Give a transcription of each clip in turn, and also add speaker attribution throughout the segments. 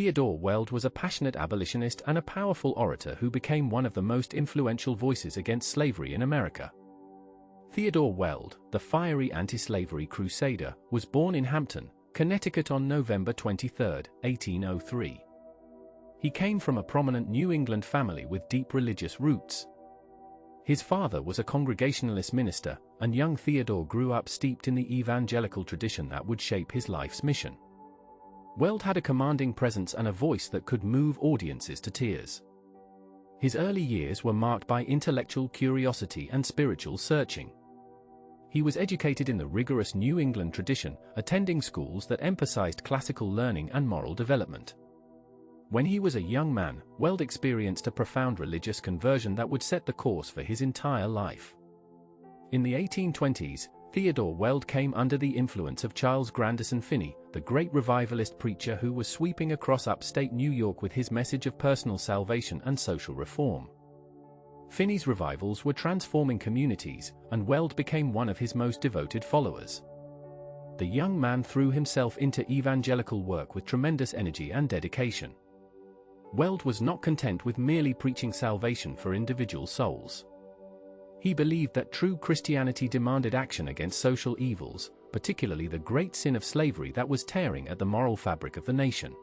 Speaker 1: Theodore Weld was a passionate abolitionist and a powerful orator who became one of the most influential voices against slavery in America. Theodore Weld, the fiery anti-slavery crusader, was born in Hampton, Connecticut on November 23, 1803. He came from a prominent New England family with deep religious roots. His father was a Congregationalist minister, and young Theodore grew up steeped in the evangelical tradition that would shape his life's mission. Weld had a commanding presence and a voice that could move audiences to tears. His early years were marked by intellectual curiosity and spiritual searching. He was educated in the rigorous New England tradition, attending schools that emphasized classical learning and moral development. When he was a young man, Weld experienced a profound religious conversion that would set the course for his entire life. In the 1820s, Theodore Weld came under the influence of Charles Grandison Finney, the great revivalist preacher who was sweeping across upstate New York with his message of personal salvation and social reform. Finney's revivals were transforming communities, and Weld became one of his most devoted followers. The young man threw himself into evangelical work with tremendous energy and dedication. Weld was not content with merely preaching salvation for individual souls. He believed that true Christianity demanded action against social evils, particularly the great sin of slavery that was tearing at the moral fabric of the nation.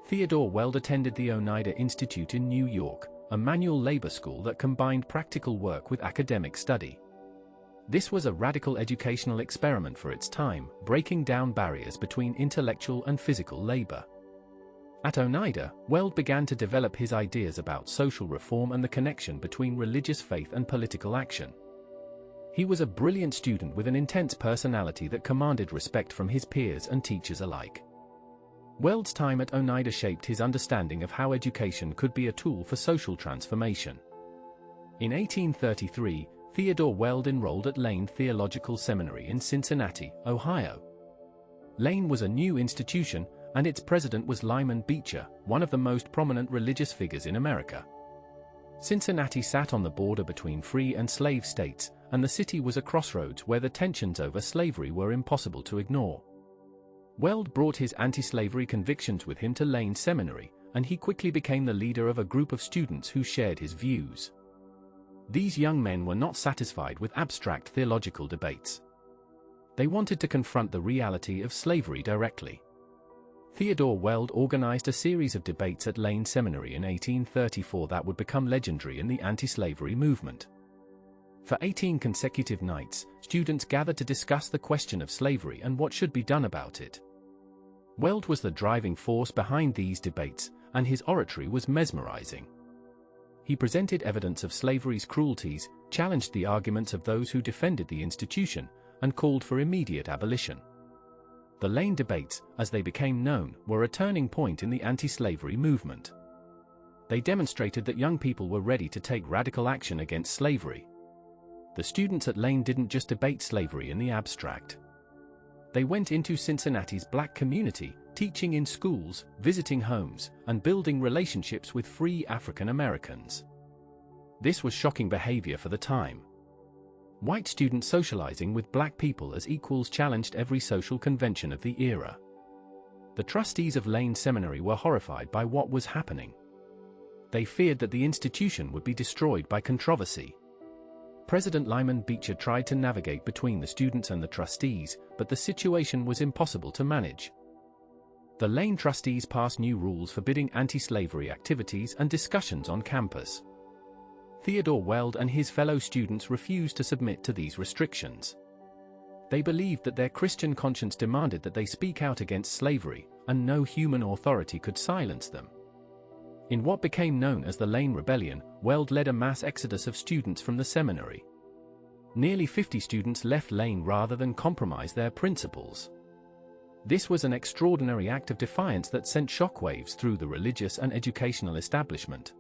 Speaker 1: Theodore Weld attended the Oneida Institute in New York, a manual labor school that combined practical work with academic study. This was a radical educational experiment for its time, breaking down barriers between intellectual and physical labor. At Oneida, Weld began to develop his ideas about social reform and the connection between religious faith and political action. He was a brilliant student with an intense personality that commanded respect from his peers and teachers alike. Weld's time at Oneida shaped his understanding of how education could be a tool for social transformation. In 1833, Theodore Weld enrolled at Lane Theological Seminary in Cincinnati, Ohio. Lane was a new institution, and its president was Lyman Beecher, one of the most prominent religious figures in America. Cincinnati sat on the border between free and slave states, and the city was a crossroads where the tensions over slavery were impossible to ignore. Weld brought his anti-slavery convictions with him to Lane Seminary, and he quickly became the leader of a group of students who shared his views. These young men were not satisfied with abstract theological debates. They wanted to confront the reality of slavery directly. Theodore Weld organized a series of debates at Lane Seminary in 1834 that would become legendary in the anti-slavery movement. For 18 consecutive nights, students gathered to discuss the question of slavery and what should be done about it. Weld was the driving force behind these debates, and his oratory was mesmerizing. He presented evidence of slavery's cruelties, challenged the arguments of those who defended the institution, and called for immediate abolition. The Lane debates, as they became known, were a turning point in the anti-slavery movement. They demonstrated that young people were ready to take radical action against slavery. The students at Lane didn't just debate slavery in the abstract. They went into Cincinnati's black community, teaching in schools, visiting homes, and building relationships with free African Americans. This was shocking behavior for the time. White students socializing with black people as equals challenged every social convention of the era. The trustees of Lane Seminary were horrified by what was happening. They feared that the institution would be destroyed by controversy. President Lyman Beecher tried to navigate between the students and the trustees, but the situation was impossible to manage. The Lane trustees passed new rules forbidding anti-slavery activities and discussions on campus. Theodore Weld and his fellow students refused to submit to these restrictions. They believed that their Christian conscience demanded that they speak out against slavery, and no human authority could silence them. In what became known as the Lane Rebellion, Weld led a mass exodus of students from the seminary. Nearly 50 students left Lane rather than compromise their principles. This was an extraordinary act of defiance that sent shockwaves through the religious and educational establishment.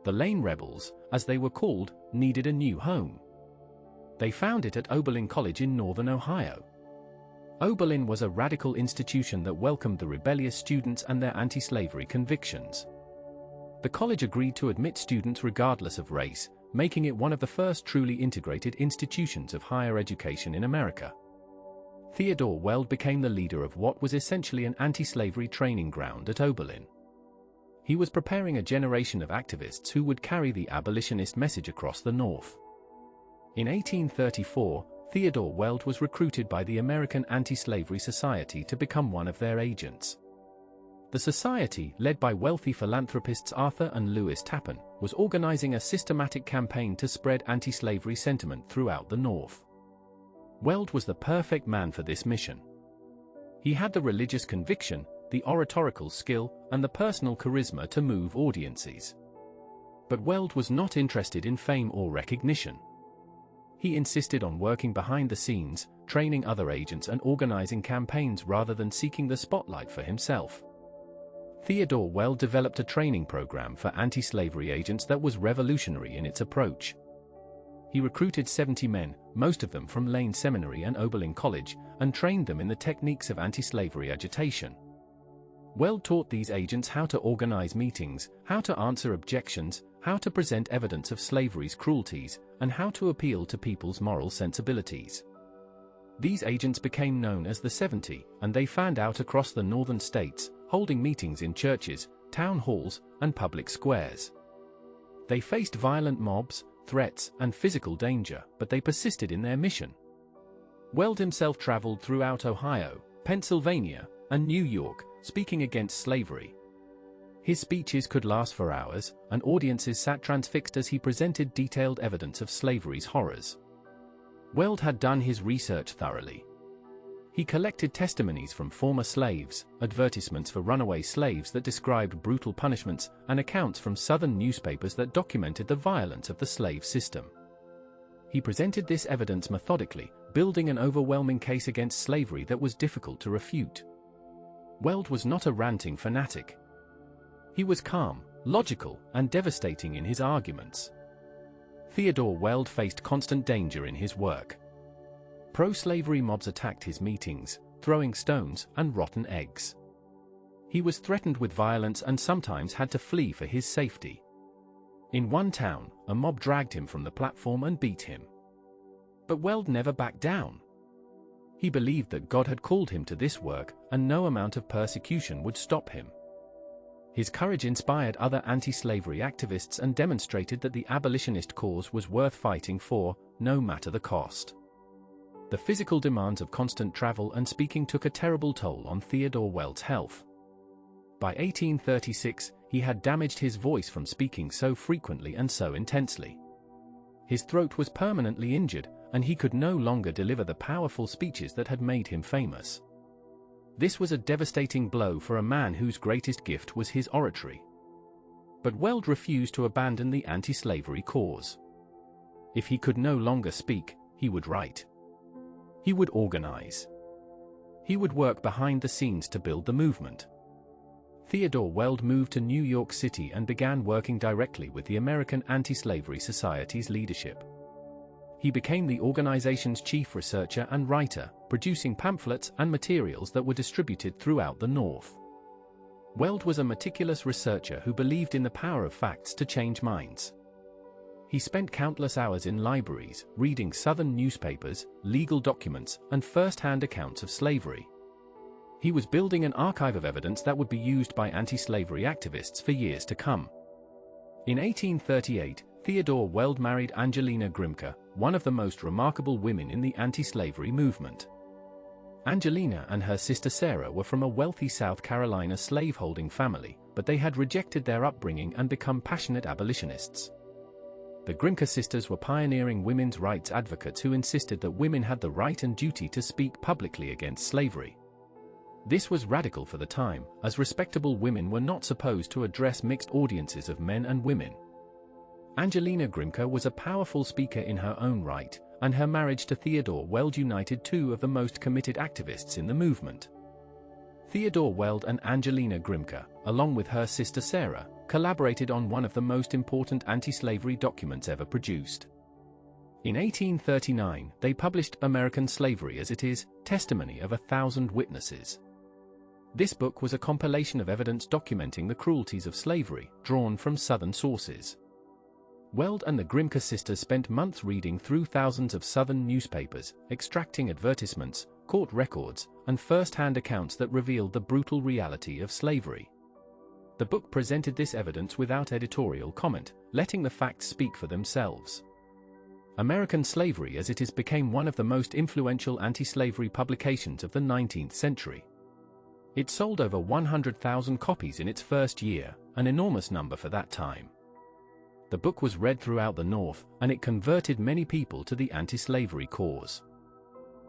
Speaker 1: The Lane Rebels, as they were called, needed a new home. They found it at Oberlin College in northern Ohio. Oberlin was a radical institution that welcomed the rebellious students and their anti-slavery convictions. The college agreed to admit students regardless of race, making it one of the first truly integrated institutions of higher education in America. Theodore Weld became the leader of what was essentially an anti-slavery training ground at Oberlin. He was preparing a generation of activists who would carry the abolitionist message across the North. In 1834, Theodore Weld was recruited by the American Anti-Slavery Society to become one of their agents. The society, led by wealthy philanthropists Arthur and Lewis Tappan, was organizing a systematic campaign to spread anti-slavery sentiment throughout the North. Weld was the perfect man for this mission. He had the religious conviction, the oratorical skill, and the personal charisma to move audiences. But Weld was not interested in fame or recognition. He insisted on working behind the scenes, training other agents and organizing campaigns rather than seeking the spotlight for himself. Theodore Weld developed a training program for anti-slavery agents that was revolutionary in its approach. He recruited 70 men, most of them from Lane Seminary and Oberlin College, and trained them in the techniques of anti-slavery agitation. Weld taught these agents how to organize meetings, how to answer objections, how to present evidence of slavery's cruelties, and how to appeal to people's moral sensibilities. These agents became known as the 70, and they fanned out across the northern states, holding meetings in churches, town halls, and public squares. They faced violent mobs, threats, and physical danger, but they persisted in their mission. Weld himself traveled throughout Ohio, Pennsylvania, and New York, speaking against slavery. His speeches could last for hours, and audiences sat transfixed as he presented detailed evidence of slavery's horrors. Weld had done his research thoroughly. He collected testimonies from former slaves, advertisements for runaway slaves that described brutal punishments, and accounts from Southern newspapers that documented the violence of the slave system. He presented this evidence methodically, building an overwhelming case against slavery that was difficult to refute. Weld was not a ranting fanatic. He was calm, logical, and devastating in his arguments. Theodore Weld faced constant danger in his work. Pro-slavery mobs attacked his meetings, throwing stones and rotten eggs. He was threatened with violence and sometimes had to flee for his safety. In one town, a mob dragged him from the platform and beat him. But Weld never backed down. He believed that God had called him to this work, and no amount of persecution would stop him. His courage inspired other anti-slavery activists and demonstrated that the abolitionist cause was worth fighting for, no matter the cost. The physical demands of constant travel and speaking took a terrible toll on Theodore Weld's health. By 1836, he had damaged his voice from speaking so frequently and so intensely. His throat was permanently injured, and he could no longer deliver the powerful speeches that had made him famous. This was a devastating blow for a man whose greatest gift was his oratory. But Weld refused to abandon the anti-slavery cause. If he could no longer speak, he would write. He would organize. He would work behind the scenes to build the movement. Theodore Weld moved to New York City and began working directly with the American Anti-Slavery Society's leadership. He became the organization's chief researcher and writer, producing pamphlets and materials that were distributed throughout the North. Weld was a meticulous researcher who believed in the power of facts to change minds. He spent countless hours in libraries, reading Southern newspapers, legal documents, and first-hand accounts of slavery. He was building an archive of evidence that would be used by anti-slavery activists for years to come. In 1838, Theodore Weld married Angelina Grimke, one of the most remarkable women in the anti-slavery movement. Angelina and her sister Sarah were from a wealthy South Carolina slaveholding family, but they had rejected their upbringing and become passionate abolitionists. The Grimke sisters were pioneering women's rights advocates who insisted that women had the right and duty to speak publicly against slavery. This was radical for the time, as respectable women were not supposed to address mixed audiences of men and women. Angelina Grimke was a powerful speaker in her own right, and her marriage to Theodore Weld united two of the most committed activists in the movement. Theodore Weld and Angelina Grimke, along with her sister Sarah, collaborated on one of the most important anti-slavery documents ever produced. In 1839, they published American Slavery as It Is, Testimony of 1,000 Witnesses. This book was a compilation of evidence documenting the cruelties of slavery, drawn from Southern sources. Weld and the Grimke sisters spent months reading through thousands of Southern newspapers, extracting advertisements, court records, and first-hand accounts that revealed the brutal reality of slavery. The book presented this evidence without editorial comment, letting the facts speak for themselves. American Slavery as It Is became one of the most influential anti-slavery publications of the 19th century. It sold over 100,000 copies in its first year, an enormous number for that time. The book was read throughout the North, and it converted many people to the anti-slavery cause.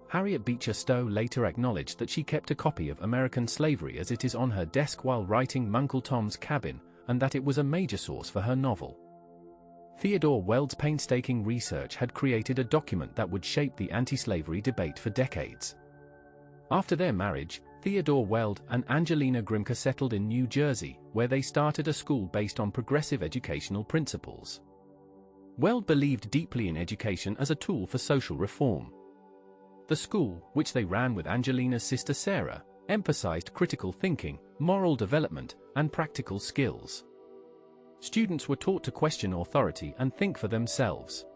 Speaker 1: Harriet Beecher Stowe later acknowledged that she kept a copy of American Slavery as It Is on her desk while writing Uncle Tom's Cabin, and that it was a major source for her novel. Theodore Weld's painstaking research had created a document that would shape the anti-slavery debate for decades. After their marriage, Theodore Weld and Angelina Grimke settled in New Jersey, where they started a school based on progressive educational principles. Weld believed deeply in education as a tool for social reform. The school, which they ran with Angelina's sister Sarah, emphasized critical thinking, moral development, and practical skills. Students were taught to question authority and think for themselves.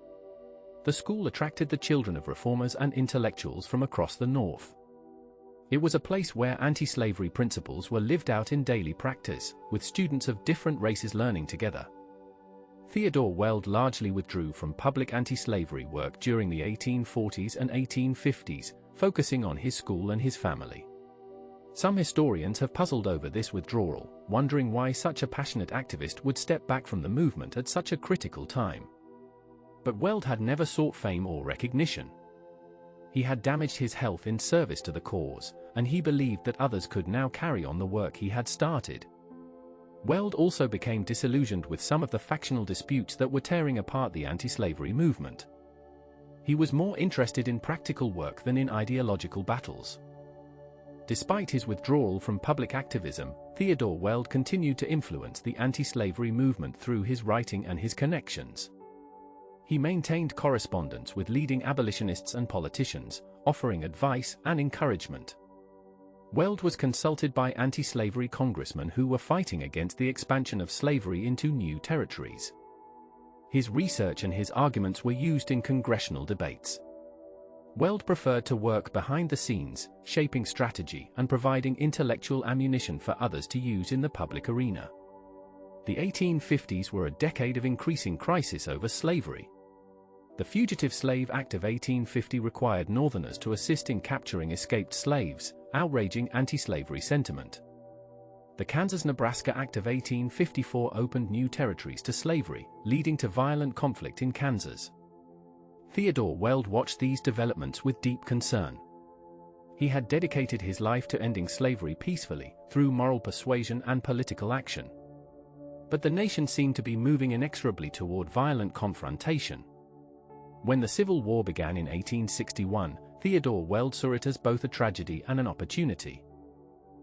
Speaker 1: The school attracted the children of reformers and intellectuals from across the North. It was a place where anti-slavery principles were lived out in daily practice, with students of different races learning together. Theodore Weld largely withdrew from public anti-slavery work during the 1840s and 1850s, focusing on his school and his family. Some historians have puzzled over this withdrawal, wondering why such a passionate activist would step back from the movement at such a critical time. But Weld had never sought fame or recognition. He had damaged his health in service to the cause, and he believed that others could now carry on the work he had started. Weld also became disillusioned with some of the factional disputes that were tearing apart the anti-slavery movement. He was more interested in practical work than in ideological battles. Despite his withdrawal from public activism, Theodore Weld continued to influence the anti-slavery movement through his writing and his connections. He maintained correspondence with leading abolitionists and politicians, offering advice and encouragement. Weld was consulted by anti-slavery congressmen who were fighting against the expansion of slavery into new territories. His research and his arguments were used in congressional debates. Weld preferred to work behind the scenes, shaping strategy and providing intellectual ammunition for others to use in the public arena. The 1850s were a decade of increasing crisis over slavery. The Fugitive Slave Act of 1850 required Northerners to assist in capturing escaped slaves, outraging anti-slavery sentiment. The Kansas-Nebraska Act of 1854 opened new territories to slavery, leading to violent conflict in Kansas. Theodore Weld watched these developments with deep concern. He had dedicated his life to ending slavery peacefully, through moral persuasion and political action. But the nation seemed to be moving inexorably toward violent confrontation. When the Civil War began in 1861, Theodore Weld saw it as both a tragedy and an opportunity.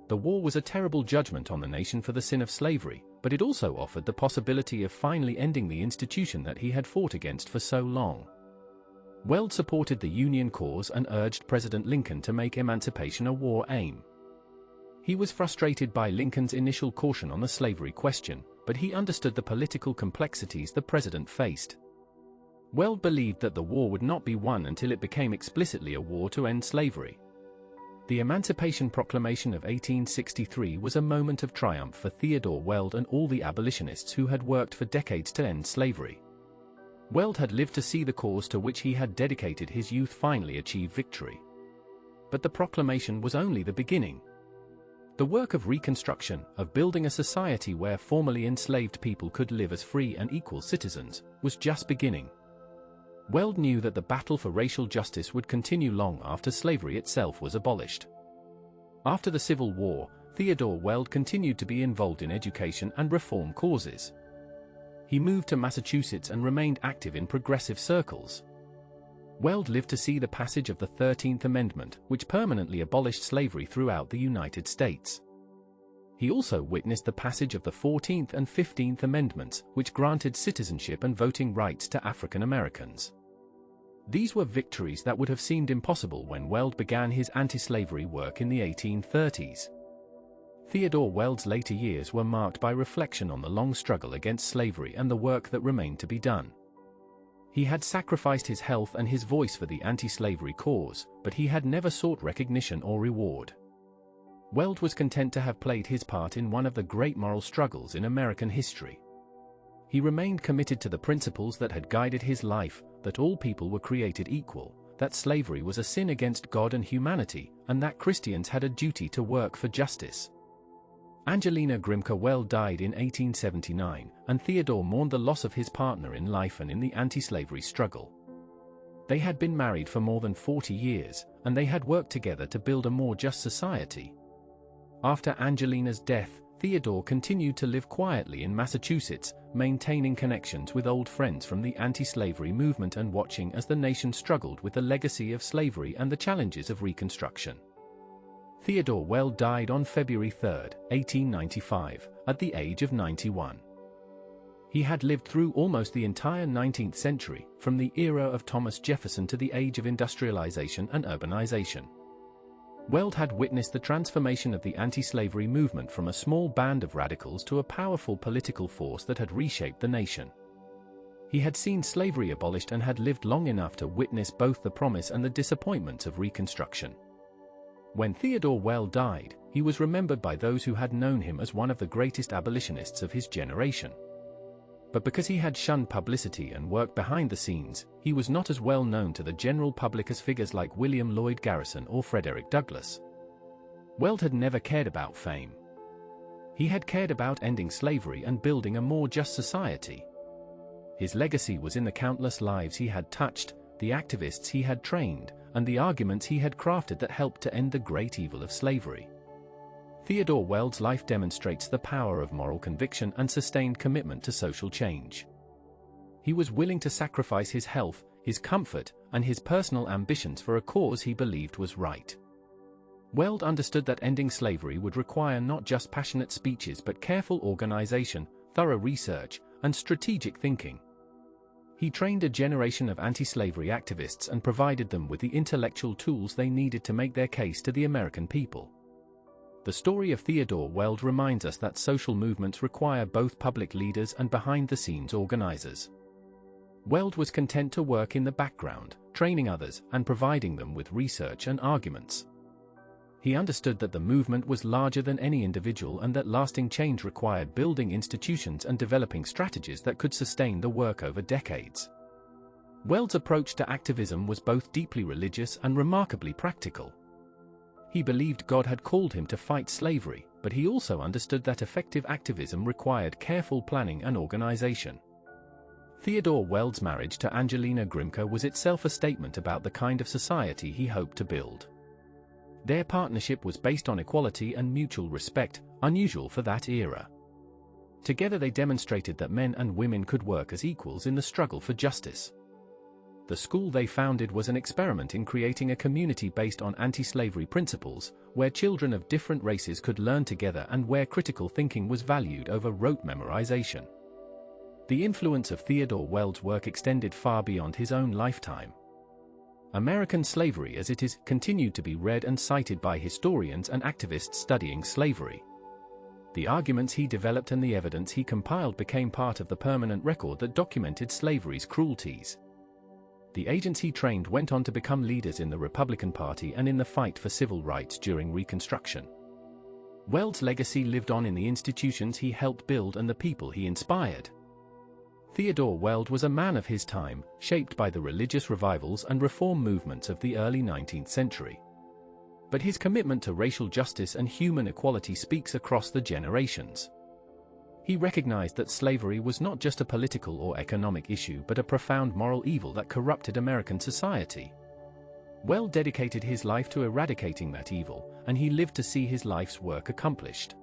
Speaker 1: The war was a terrible judgment on the nation for the sin of slavery, but it also offered the possibility of finally ending the institution that he had fought against for so long. Weld supported the Union cause and urged President Lincoln to make emancipation a war aim. He was frustrated by Lincoln's initial caution on the slavery question, but he understood the political complexities the president faced. Weld believed that the war would not be won until it became explicitly a war to end slavery. The Emancipation Proclamation of 1863 was a moment of triumph for Theodore Weld and all the abolitionists who had worked for decades to end slavery. Weld had lived to see the cause to which he had dedicated his youth finally achieve victory. But the proclamation was only the beginning. The work of reconstruction, of building a society where formerly enslaved people could live as free and equal citizens, was just beginning. Weld knew that the battle for racial justice would continue long after slavery itself was abolished. After the Civil War, Theodore Weld continued to be involved in education and reform causes. He moved to Massachusetts and remained active in progressive circles. Weld lived to see the passage of the 13th Amendment, which permanently abolished slavery throughout the United States. He also witnessed the passage of the 14th and 15th Amendments, which granted citizenship and voting rights to African Americans. These were victories that would have seemed impossible when Weld began his anti-slavery work in the 1830s. Theodore Weld's later years were marked by reflection on the long struggle against slavery and the work that remained to be done. He had sacrificed his health and his voice for the anti-slavery cause, but he had never sought recognition or reward. Weld was content to have played his part in one of the great moral struggles in American history. He remained committed to the principles that had guided his life, that all people were created equal, that slavery was a sin against God and humanity, and that Christians had a duty to work for justice. Angelina Grimke Weld died in 1879, and Theodore mourned the loss of his partner in life and in the anti-slavery struggle. They had been married for more than 40 years, and they had worked together to build a more just society. After Angelina's death, Theodore continued to live quietly in Massachusetts, maintaining connections with old friends from the anti-slavery movement and watching as the nation struggled with the legacy of slavery and the challenges of Reconstruction. Theodore Weld died on February 3, 1895, at the age of 91. He had lived through almost the entire 19th century, from the era of Thomas Jefferson to the age of industrialization and urbanization. Weld had witnessed the transformation of the anti-slavery movement from a small band of radicals to a powerful political force that had reshaped the nation. He had seen slavery abolished and had lived long enough to witness both the promise and the disappointments of Reconstruction. When Theodore Weld died, he was remembered by those who had known him as one of the greatest abolitionists of his generation. But because he had shunned publicity and worked behind the scenes, he was not as well known to the general public as figures like William Lloyd Garrison or Frederick Douglass. Weld had never cared about fame. He had cared about ending slavery and building a more just society. His legacy was in the countless lives he had touched, the activists he had trained, and the arguments he had crafted that helped to end the great evil of slavery. Theodore Weld's life demonstrates the power of moral conviction and sustained commitment to social change. He was willing to sacrifice his health, his comfort, and his personal ambitions for a cause he believed was right. Weld understood that ending slavery would require not just passionate speeches but careful organization, thorough research, and strategic thinking. He trained a generation of anti-slavery activists and provided them with the intellectual tools they needed to make their case to the American people. The story of Theodore Weld reminds us that social movements require both public leaders and behind-the-scenes organizers. Weld was content to work in the background, training others and providing them with research and arguments. He understood that the movement was larger than any individual and that lasting change required building institutions and developing strategies that could sustain the work over decades. Weld's approach to activism was both deeply religious and remarkably practical. He believed God had called him to fight slavery, but he also understood that effective activism required careful planning and organization. Theodore Weld's marriage to Angelina Grimke was itself a statement about the kind of society he hoped to build. Their partnership was based on equality and mutual respect, unusual for that era. Together they demonstrated that men and women could work as equals in the struggle for justice. The school they founded was an experiment in creating a community based on anti-slavery principles, where children of different races could learn together and where critical thinking was valued over rote memorization. The influence of Theodore Weld's work extended far beyond his own lifetime. American slavery as it is continued to be read and cited by historians and activists studying slavery. The arguments he developed and the evidence he compiled became part of the permanent record that documented slavery's cruelties. The agents he trained went on to become leaders in the Republican Party and in the fight for civil rights during Reconstruction. Weld's legacy lived on in the institutions he helped build and the people he inspired. Theodore Weld was a man of his time, shaped by the religious revivals and reform movements of the early 19th century. But his commitment to racial justice and human equality speaks across the generations. He recognized that slavery was not just a political or economic issue but a profound moral evil that corrupted American society. Weld dedicated his life to eradicating that evil, and he lived to see his life's work accomplished.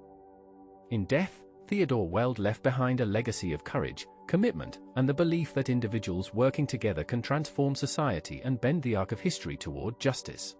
Speaker 1: In death, Theodore Weld left behind a legacy of courage, commitment, and the belief that individuals working together can transform society and bend the arc of history toward justice.